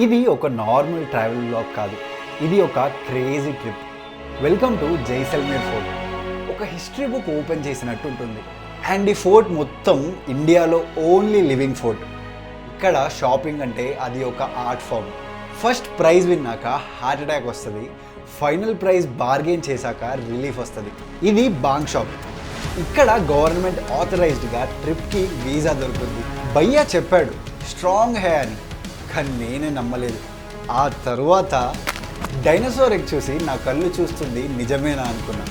ఇది ఒక normal travel blog కాదు, ఇది ఒక crazy trip. Welcome to Jaisalmer fort. ఒక హిస్టరీ బుక్ ఓపెన్ చేసినట్టు ఉంటుంది. అండ్ ఈ ఫోర్ట్ మొత్తం ఇండియాలో ఓన్లీ లివింగ్ ఫోర్ట్. ఇక్కడ షాపింగ్ అంటే అది ఒక ఆర్ట్ ఫామ్. ఫస్ట్ ప్రైజ్ విన్నాక హార్ట్ అటాక్ వస్తుంది, ఫైనల్ ప్రైజ్ బార్గెన్ చేశాక రిలీఫ్ వస్తుంది. ఇది బాంగ్ షాప్. ఇక్కడ గవర్నమెంట్ ఆథరైజ్డ్గా ట్రిప్కి వీసా దొరుకుతుంది. భయ్యా చెప్పాడు స్ట్రాంగ్ హే అని, కానీ నేనే నమ్మలేదు. ఆ తరువాత డైనోసార్ ఎగ్ చూసి నా కళ్ళు చూస్తుంది నిజమేనా అనుకున్నా.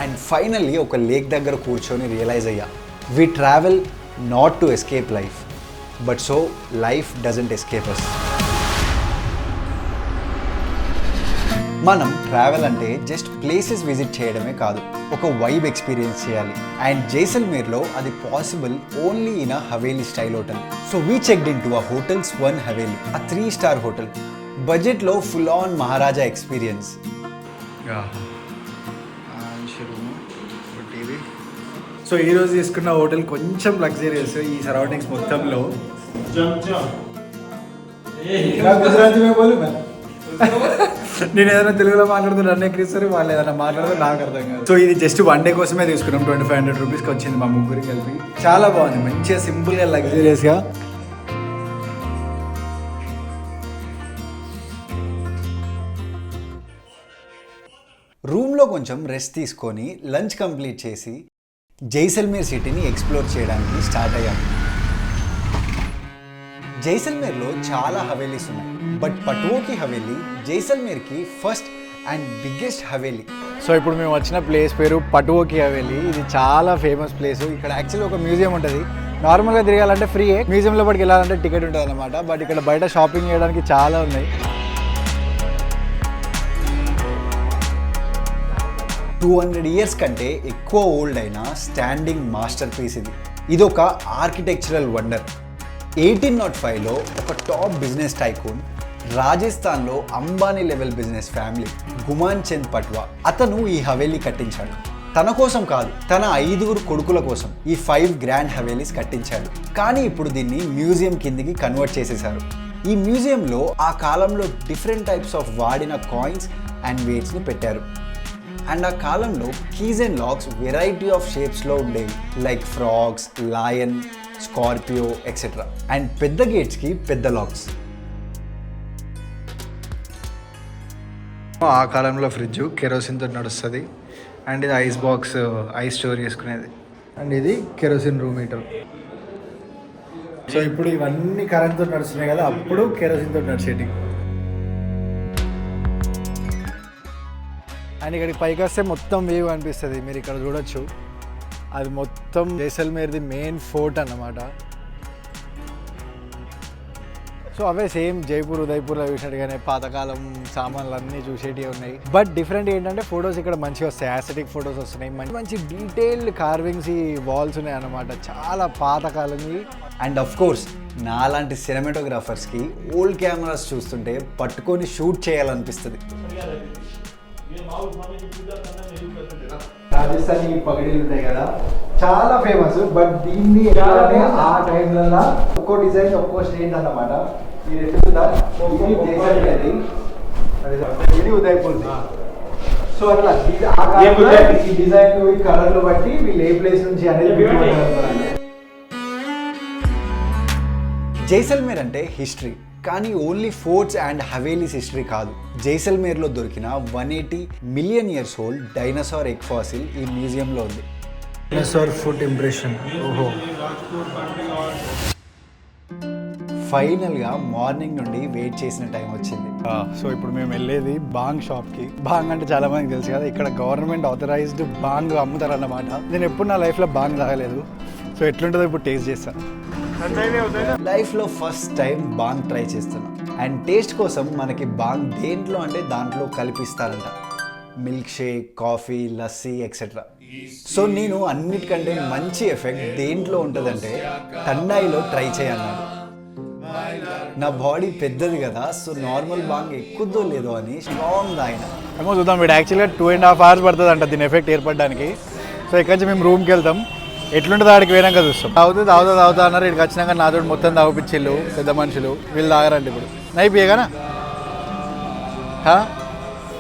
అండ్ ఫైనల్లీ ఒక లేక్ దగ్గర కూర్చొని రియలైజ్ అయ్యా, we travel not to escape life, but so life doesn't escape us. మనం ట్రావెల్ అంటే జస్ట్ ప్లేసెస్ విజిట్ చేయడమే కాదు, ఒక వైబ్ ఎక్స్పీరియన్స్ చేయాలి. అండ్ జైసల్మేర్లో అది possible only in a haveli style hotel. So we checked in to a hotel Swarn haveli, a 3-star hotel. బడ్జెట్లో full on Maharaja experience. So ఈరోజు తీసుకున్న హోటల్ కొంచెం లగ్జరియస్ ఈ సరౌండింగ్స్ మొత్తంలో. నేను ఏదైనా తెలుగులో మాట్లాడుతూ నన్ను ఎక్కిస్తారు, వాళ్ళు ఏదైనా మాట్లాడితే నాకు అర్థం కాదు. సో ఇది జస్ట్ 1 day కోసమే తీసుకున్నాం. 2500 రూపీస్కి వచ్చింది మా ముగ్గురికి కలిపి. చాలా బాగుంది, మంచిగా సింపుల్గా లగ్జరియస్గా. రూమ్లో కొంచెం రెస్ట్ తీసుకొని లంచ్ కంప్లీట్ చేసి జైసల్మేర్ సిటీని ఎక్స్ప్లోర్ చేయడానికి స్టార్ట్ అయ్యాం. జైసల్మేర్లో చాలా హవేలీస్ ఉన్నాయి, బట్ పట్వోకి హవేలీ జైసల్మేర్కి first and biggest haveli. So ఇప్పుడు మేము వచ్చిన ప్లేస్ పేరు పట్వోకి హవేలీ. ఇది చాలా ఫేమస్ ప్లేస్. ఇక్కడ యాక్చువల్లీ ఒక మ్యూజియం ఉంటుంది. నార్మల్గా తిరగాలంటే ఫ్రీయే, మ్యూజియం లోపలికి వెళ్ళాలంటే టికెట్ ఉంటుంది అనమాట. బట్ ఇక్కడ బయట షాపింగ్ చేయడానికి చాలా ఉన్నాయి. 200 years కంటే ఎక్కువ ఓల్డ్ అయిన స్టాండింగ్ మాస్టర్ పీస్ ఇది. ఇది ఒక ఆర్కిటెక్చరల్ వండర్. 1805లో ఒక టాప్ బిజినెస్ టైకూన్, రాజస్థాన్లో Ambani level business family Guman Chand Patwa, అతను ఈ హవేలీ కట్టించాడు. తన కోసం కాదు, తన 5 కొడుకుల కోసం ఈ 5 గ్రాండ్ హవేలీస్ కట్టించాడు. కానీ ఇప్పుడు దీన్ని మ్యూజియం కిందికి కన్వర్ట్ చేసేశారు. ఈ మ్యూజియంలో ఆ కాలంలో డిఫరెంట్ టైప్స్ ఆఫ్ వాడిన కాయిన్స్ అండ్ వెయిట్స్ని పెట్టారు. అండ్ ఆ కాలంలో keys and locks variety of షేప్స్లో ఉండేవి, like frogs, lion, scorpio etcetera. And పెద్ద గేట్స్కి పెద్ద లాక్స్. ఆ కాలంలో ఫ్రిడ్జ్ కెరోసిన్తో నడుస్తుంది. అండ్ ఇది ఐస్ బాక్స్, ఐస్ స్టోర్ చేసుకునేది. అండ్ ఇది కెరోసిన్ రూమ్ హీటర్. సో ఇప్పుడు ఇవన్నీ కరెంట్తో నడుస్తున్నాయి కదా, అప్పుడు కెరోసిన్తో నడిచేటి. అండ్ ఇక్కడికి పైకి వస్తే మొత్తం వ్యూ అనిపిస్తుంది. మీరు ఇక్కడ చూడొచ్చు, అది మొత్తం జైసల్మేర్ది మెయిన్ ఫోర్ట్ అన్నమాట. సో అవే సేమ్ జైపూర్, ఉదయ్పూర్లో చూసినట్టుగానే పాతకాలం సామాన్లు అన్నీ చూసేటివి ఉన్నాయి. బట్ డిఫరెంట్ ఏంటంటే ఫొటోస్ ఇక్కడ మంచిగా వస్తాయి, యాస్థెటిక్ ఫొటోస్ వస్తున్నాయి. మంచి మంచి డీటెయిల్డ్ కార్వింగ్స్ ఈ వాల్స్ ఉన్నాయి అన్నమాట, చాలా పాతకాలంవి. అండ్ అఫ్ కోర్స్ నాలాంటి సినిమాటోగ్రాఫర్స్కి ఓల్డ్ కెమెరాస్ చూస్తుంటే పట్టుకొని షూట్ చేయాలనిపిస్తుంది. రాజస్థానీ పగడీలు ఉంటాయి కదా, చాలా ఫేమస్. బట్ దీన్ని ఆ టైంలో ఒక్కో డిజైన్ ఒక్కో స్టేట్ అన్నమాట. మీరు ఎట్లా ఇది ఉదయ్పూర్. సో అట్లా ఈ డిజైన్ ఈ కలర్లు బట్టి వీళ్ళు ఏ ప్లేస్ నుంచి అనేది. జైసల్మేర్ అంటే హిస్టరీ, కానీ only forts and havelis history కాదు. జైసల్మేర్లో దొరికిన 180 million years old dinosaur egg fossil ఈ మ్యూజియంలో ఉంది. Dinosaur foot impression. ఓహో. ఫైనల్గా మార్నింగ్ నుండి వెయిట్ చేసిన టైం వచ్చింది. సో ఇప్పుడు మేము వెళ్ళేది బాంగ్ షాప్కి. బాంగ్ అంటే చాలా మందికి తెలుసు కదా, ఇక్కడ గవర్నమెంట్ ఆథరైజ్డ్ బాంగ్ అమ్ముతారన్నమాట. నేను ఎప్పుడు నా లైఫ్లో బాంగ్ తాగలేదు. సో ఎట్లుంటుందో ఇప్పుడు టేస్ట్ చేస్తాను. లైఫ్లో ఫస్ట్ టైం బాంగ్ ట్రై చేస్తున్నా. అండ్ టేస్ట్ కోసం మనకి బాంగ్ దేంట్లో అంటే దాంట్లో కలిపిస్తారంట, milk shake, coffee, lassi etcetera. So నేను అన్నిటికంటే మంచి ఎఫెక్ట్ దేంట్లో ఉంటుందంటే ఠండాయిలో ట్రై చేయన్నాడు. నా బాడీ పెద్దది కదా, సో నార్మల్ బాంగ్ ఎక్కుద్దో లేదో అని స్ట్రాంగ్ తాగిన. ఏమో చూద్దాం. వీడు యాక్చువల్గా 2.5 hours పడుతుంది అంట దీని ఎఫెక్ట్ ఏర్పడడానికి. సో ఇక్కడి నుంచి మేము రూమ్కి వెళ్తాం. ఎట్లుంటుంది ఆడికి పోయినాక చూస్తాం. తాగుతా అన్నారు. ఇక్కడికి వచ్చినాక నాతో మొత్తం తాగుపిచ్చిళ్ళు పెద్ద మనుషులు. వీళ్ళు తాగరండి ఇప్పుడు. నైపోయేగానా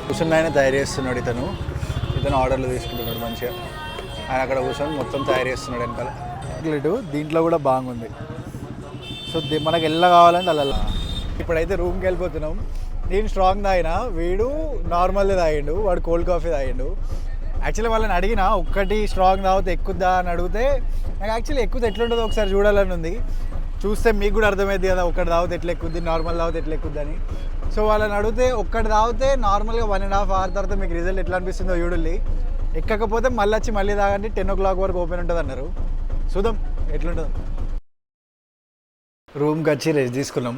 కూర్చుని ఆయన తయారు చేస్తున్నాడు. ఇతను ఆర్డర్లు తీసుకుంటున్నాడు మంచిగా. ఆయన అక్కడ కూర్చొని మొత్తం తయారు చేస్తున్నాడు వెనకాల. దీంట్లో కూడా బాగుంది. సో మనకు ఎలా కావాలంటే అలా. ఇప్పుడైతే రూమ్కి వెళ్ళిపోతున్నాం. నేను స్ట్రాంగ్ తాగినా, వీడు నార్మల్ది తాగిండు, వాడు కోల్డ్ కాఫీ తాగిండు. యాక్చువల్లీ వాళ్ళని అడిగినా ఒక్కటి స్ట్రాంగ్ తాగితే ఎక్కుద్దా అని అడిగితే నాకు యాక్చువల్లీ ఎక్కువ ఎట్లుంటుందో ఒకసారి చూడాలని ఉంది. చూస్తే మీకు కూడా అర్థమైంది కదా ఒక్కటి తాగితే ఎట్లా ఎక్కుద్ది, నార్మల్ తాగితే ఎట్లా ఎక్కుద్ది అని. సో వాళ్ళని అడిగితే ఒక్కటి తాగితే నార్మల్గా 1.5 hour తర్వాత మీకు రిజల్ట్ ఎట్లా అనిపిస్తుందో చూడండి. ఎక్కకపోతే మళ్ళీ తాగండి 10 o'clock వరకు ఓపెన్ ఉంటుంది అన్నారు. చూద్దాం ఎట్లుంటుందో. రూమ్కి వచ్చి రెస్ట్ తీసుకున్నాం.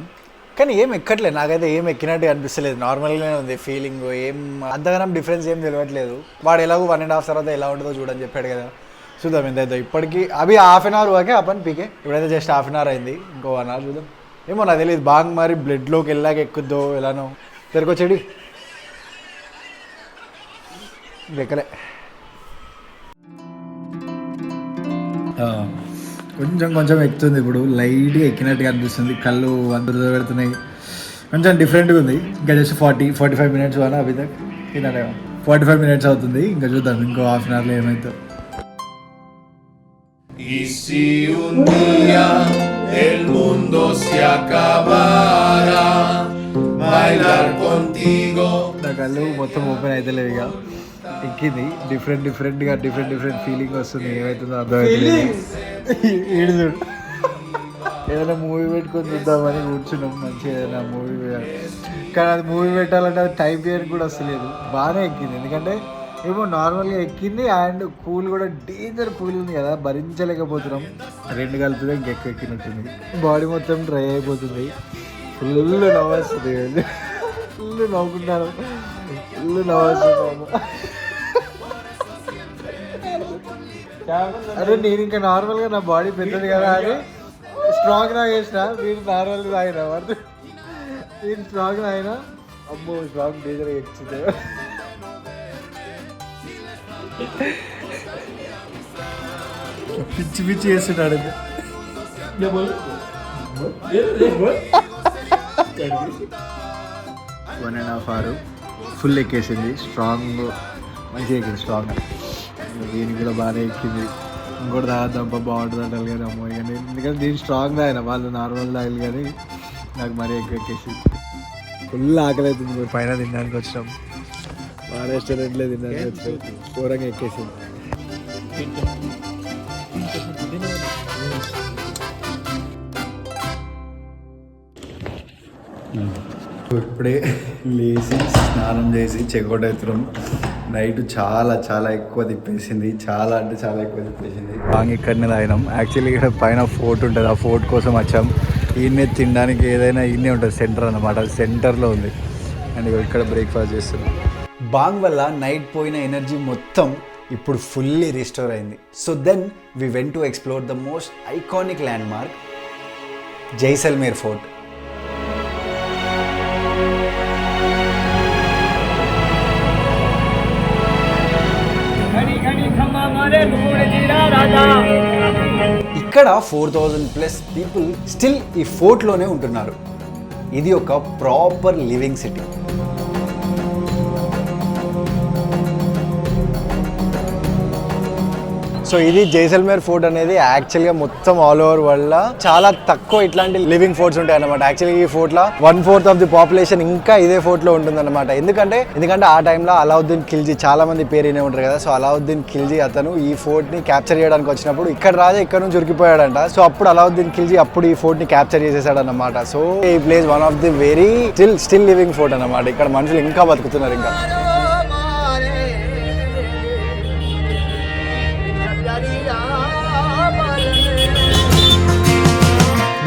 కానీ ఏం ఎక్కట్లేదు, నాకైతే ఏం ఎక్కినట్టు అనిపిస్తలేదు. నార్మల్గానే ఉంది ఫీలింగ్. ఏం అంతగానం డిఫరెన్స్ ఏం తెలియట్లేదు. వాడు ఎలాగో 1.5 hours తర్వాత ఎలా ఉంటుందో చూడని చెప్పాడు కదా. చూద్దాం ఎంతైతే. ఇప్పటికీ అవి ½ an hour ఓకే అప్పని పీకే. ఇప్పుడైతే జస్ట్ ½ an hour అయింది. ఇంకో 1 hour చూద్దాం. ఏమో నాకు తెలియదు బాగా మరి బ్లడ్లోకి వెళ్ళాక ఎక్కుద్దో ఎలానో. తెరకొచ్చేడి ఎక్కలే. కొంచెం ఎక్కుతుంది. ఇప్పుడు లైట్గా ఎక్కినట్టుగా అనిపిస్తుంది. కళ్ళు అందరితో పెడుతున్నాయి. కొంచెం డిఫరెంట్గా ఉంది. ఇంకా జస్ట్ 45 minutes వానా అవి దాకా 45 minutes అవుతుంది. ఇంకా చూద్దాం ఇంకో ½ an hourలో ఏమైతే. Y si un día el mundo se acabara, bailar contigo. నా కళ్ళు మొత్తం ఓపెన్ అయితే లేవు. ఇక ఎక్కింది. డిఫరెంట్ ఫీలింగ్ వస్తుంది. ఏమవుతుందో అర్థమవుతుంది. ఏదైనా మూవీ పెట్టుకొని చూద్దామని కూర్చున్నాం. మంచిగా ఏదైనా మూవీ. కానీ అది మూవీ పెట్టాలంటే అది టైం పీరియడ్ కూడా వస్తలేదు. బాగానే ఎక్కింది. ఎందుకంటే ఏమో నార్మల్గా ఎక్కింది. అండ్ కూల్ కూడా డేంజర్ కూల్ ఉంది కదా, భరించలేకపోతున్నాం. రెండు కలిపితే ఇంకెక్కువ ఎక్కినట్టుంది. బాడీ మొత్తం డ్రై అయిపోతుంది. ఫుల్ నవ్వొస్తుంది. ఫుల్ నవ్వుకుంటాను. అరే నేను ఇంకా నార్మల్గా నా బాడీ పెద్దది కదా అని స్ట్రాంగ్ తాగేసిన. వీడు నార్మల్గా తాగిన వాడు. నేను స్ట్రాంగ్ తాగిన. అమ్మో స్ట్రాంగ్ డేంజర్ ఎక్కింది. పిచ్చి చేస్తున్నాడు. 1.5 hour ఫుల్ ఎక్కేసింది. స్ట్రాంగ్ మంచిగా ఎక్కింది. స్ట్రాంగ్ దీనికి కూడా బాగానే ఎక్కింది. ఇంకోటి తాగద్దబ్బా బాగుంటుంది అంటారు కానీ అమ్మో. కానీ ఎందుకంటే దీన్ని స్ట్రాంగ్ తాగిన, వాళ్ళు నార్మల్ తాగిలు కానీ నాకు మరీ ఎక్కువ ఎక్కేసింది. ఫుల్ ఆకలి అవుతుంది. పైన తినడానికి వచ్చినాం. మా రెస్టారెంట్లో తినడానికి వచ్చినాం. ఘోరంగా ఎక్కేసింది. ఇప్పుడే లేచి స్నానం చేసి చెక్అవుట్ అవుతున్నాం. నైట్ చాలా ఎక్కువ తిప్పేసింది. చాలా ఎక్కువ తిప్పేసింది. బాగా ఇక్కడనే తాగినాం. యాక్చువల్లీ ఇక్కడ పైన ఫోర్ట్ ఉంటుంది. ఆ ఫోర్ట్ కోసం వచ్చాం. ఈయనే తినడానికి ఏదైనా ఈయనే ఉంటుంది. సెంటర్ అన్నమాట. సెంటర్లో ఉంది. అండ్ ఇక్కడ బ్రేక్ఫాస్ట్ చేస్తున్నాం. బాంగ్ వల్ల నైట్ పోయిన ఎనర్జీ మొత్తం ఇప్పుడు ఫుల్లీ రిస్టోర్ అయింది. So then we went to explore the most iconic landmark Jaisalmer fort. ఇక్కడ 4000+ పీపుల్ స్టిల్ ఈ ఫోర్ట్లోనే ఉంటున్నారు. ఇది ఒక ప్రాపర్ లివింగ్ సిటీ. సో ఇది జైసల్మేర్ ఫోర్ట్ అనేది యాక్చువల్గా మొత్తం ఆల్ ఓవర్ వరల్డ్ చాలా తక్కువ ఇట్లాంటి లివింగ్ ఫోర్ట్స్ ఉంటాయి అన్నమాట. యాక్చువల్గా ఈ ఫోర్ట్ లో 1/4 ఆఫ్ ది పాపులేషన్ ఇంకా ఇదే ఫోర్ట్ లో ఉంటుంది అనమాట. ఎందుకంటే ఆ టైంలో అలావుద్దీన్ ఖిల్జీ, చాలా మంది పేరు వినే ఉంటారు కదా. సో అలావుద్దీన్ ఖిల్జీ అతను ఈ ఫోర్ట్ ని క్యాప్చర్ చేయడానికి వచ్చినప్పుడు ఇక్కడ రాజా ఇక్కడ నుంచి ఉరికిపోయాడంట. సో అప్పుడు అలావుద్దీన్ ఖిల్జీ అప్పుడు ఈ ఫోర్ట్ ని క్యాప్చర్ చేసేసాడు అనమాట. సో ఈ place one of the very still living fort అనమాట. ఇక్కడ మనుషులు ఇంకా బతుకుతున్నారు. ఇంకా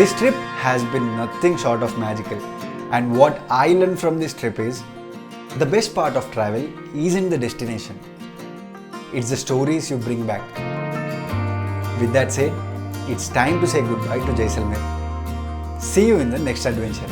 this trip has been nothing short of magical, and what I learned from this trip is the best part of travel isn't the destination, it's the stories you bring back. With that said, it's time to say goodbye to Jaisalmer. See you in the next adventure.